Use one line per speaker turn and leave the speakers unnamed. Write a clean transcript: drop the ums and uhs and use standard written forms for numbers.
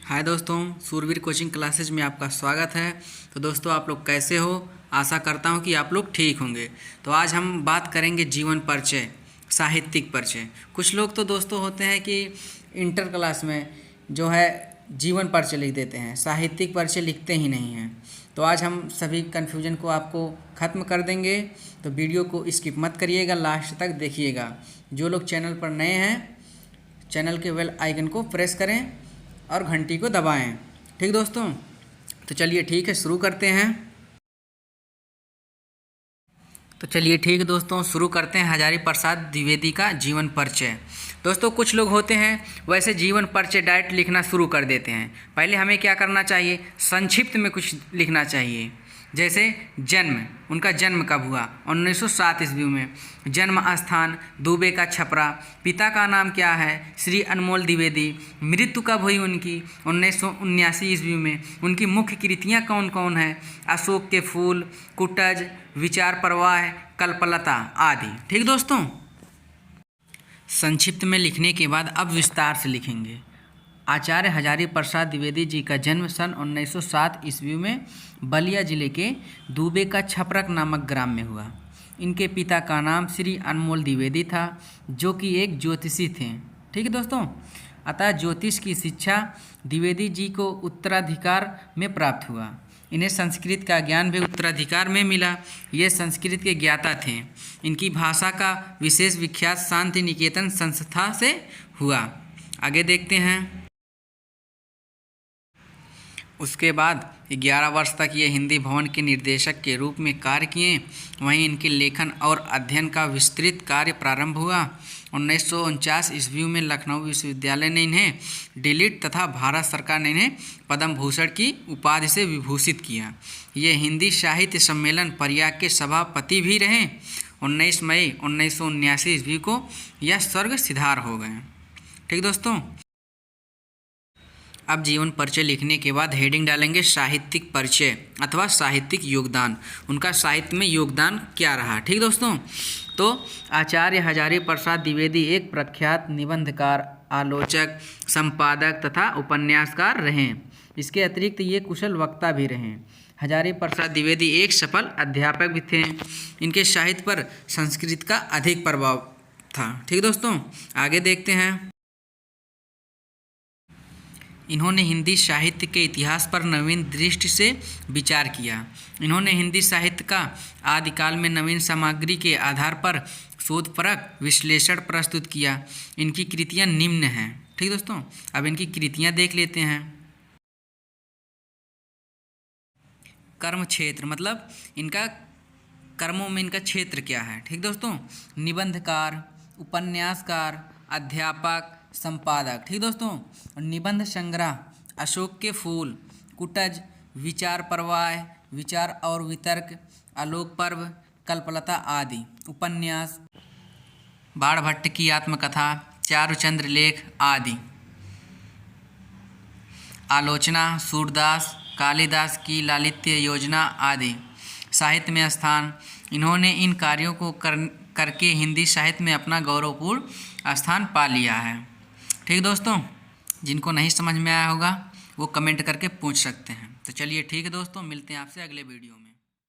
हाय दोस्तों, सूरवीर coaching classes में आपका स्वागत है। तो दोस्तों, आप लोग कैसे हो? आशा करता हूँ कि आप लोग ठीक होंगे। तो आज हम बात करेंगे जीवन परिचय, साहित्यिक परिचय। कुछ लोग तो दोस्तों होते हैं कि इंटर क्लास में जो है जीवन परिचय लिख देते हैं, साहित्यिक परिचय लिखते ही नहीं हैं। तो आज हम सभी कन्फ्यूजन को आपको ख़त्म कर देंगे। तो वीडियो को स्किप मत करिएगा, लास्ट तक देखिएगा। जो लोग चैनल पर नए हैं, चैनल के बेल आइकन को प्रेस करें और घंटी को दबाएं। ठीक दोस्तों, तो चलिए ठीक है, शुरू करते हैं। तो चलिए ठीक है दोस्तों, शुरू करते हैं हजारी प्रसाद द्विवेदी का जीवन परिचय। दोस्तों, कुछ लोग होते हैं वैसे जीवन परिचय डायरेक्ट लिखना शुरू कर देते हैं। पहले हमें क्या करना चाहिए, संक्षिप्त में कुछ लिखना चाहिए। जैसे जन्म, उनका जन्म कब हुआ, 1907 ईस्वी में। जन्म स्थान दुबे का छपरा। पिता का नाम क्या है, श्री अनमोल द्विवेदी। मृत्यु कब हुई उनकी, 1979 ईस्वी में। उनकी मुख्य कृतियाँ कौन कौन है, अशोक के फूल, कुटज, विचार प्रवाह, कल्पलता आदि। ठीक दोस्तों, संक्षिप्त में लिखने के बाद अब विस्तार से लिखेंगे। आचार्य हजारी प्रसाद द्विवेदी जी का जन्म सन 1907 ईस्वी में बलिया जिले के दुबे का छपरक नामक ग्राम में हुआ। इनके पिता का नाम श्री अनमोल द्विवेदी था, जो कि एक ज्योतिषी थे। ठीक है दोस्तों, अतः ज्योतिष की शिक्षा द्विवेदी जी को उत्तराधिकार में प्राप्त हुआ। इन्हें संस्कृत का ज्ञान भी उत्तराधिकार में मिला। ये संस्कृत के ज्ञाता थे। इनकी भाषा का विशेष विख्यात शांति निकेतन संस्था से हुआ। आगे देखते हैं। उसके बाद 11 वर्ष तक ये हिंदी भवन के निर्देशक के रूप में कार्य किए। वहीं इनके लेखन और अध्ययन का विस्तृत कार्य प्रारंभ हुआ। 1949 ईस्वी में लखनऊ विश्वविद्यालय ने इन्हें डिलीट तथा भारत सरकार ने इन्हें पद्म भूषण की उपाधि से विभूषित किया। ये हिंदी साहित्य सम्मेलन प्रयाग के सभापति भी रहे। 19 मई 1979 ईस्वी को यह स्वर्ग सिधार हो गए। ठीक दोस्तों, अब जीवन परिचय लिखने के बाद हेडिंग डालेंगे साहित्यिक परिचय अथवा साहित्यिक योगदान। उनका साहित्य में योगदान क्या रहा। ठीक दोस्तों, तो आचार्य हजारी प्रसाद द्विवेदी एक प्रख्यात निबंधकार, आलोचक, संपादक तथा उपन्यासकार रहे। इसके अतिरिक्त ये कुशल वक्ता भी रहे। हजारी प्रसाद द्विवेदी एक सफल अध्यापक भी थे। इनके साहित्य पर संस्कृत का अधिक प्रभाव था। ठीक दोस्तों, आगे देखते हैं। इन्होंने हिंदी साहित्य के इतिहास पर नवीन दृष्टि से विचार किया। इन्होंने हिंदी साहित्य का आदिकाल में नवीन सामग्री के आधार पर शोधपरक विश्लेषण प्रस्तुत किया। इनकी कृतियाँ निम्न हैं। ठीक दोस्तों, अब इनकी कृतियाँ देख लेते हैं। कर्म क्षेत्र, मतलब इनका कर्मों में इनका क्षेत्र क्या है। ठीक दोस्तों, निबंधकार, उपन्यासकार, अध्यापक, संपादक। ठीक दोस्तों, निबंध संग्रह, अशोक के फूल, कुटज, विचार प्रवाह, विचार और वितर्क, आलोक पर्व, कल्पलता आदि। उपन्यास, बाणभट्ट की आत्मकथा, चारुचंद्र लेख आदि। आलोचना, सूरदास, कालिदास की लालित्य योजना आदि। साहित्य में स्थान, इन्होंने इन कार्यों को करके हिंदी साहित्य में अपना गौरवपूर्ण स्थान पा लिया है। ठीक दोस्तों, जिनको नहीं समझ में आया होगा वो कमेंट करके पूछ सकते हैं। तो चलिए ठीक है दोस्तों, मिलते हैं आपसे अगले वीडियो में।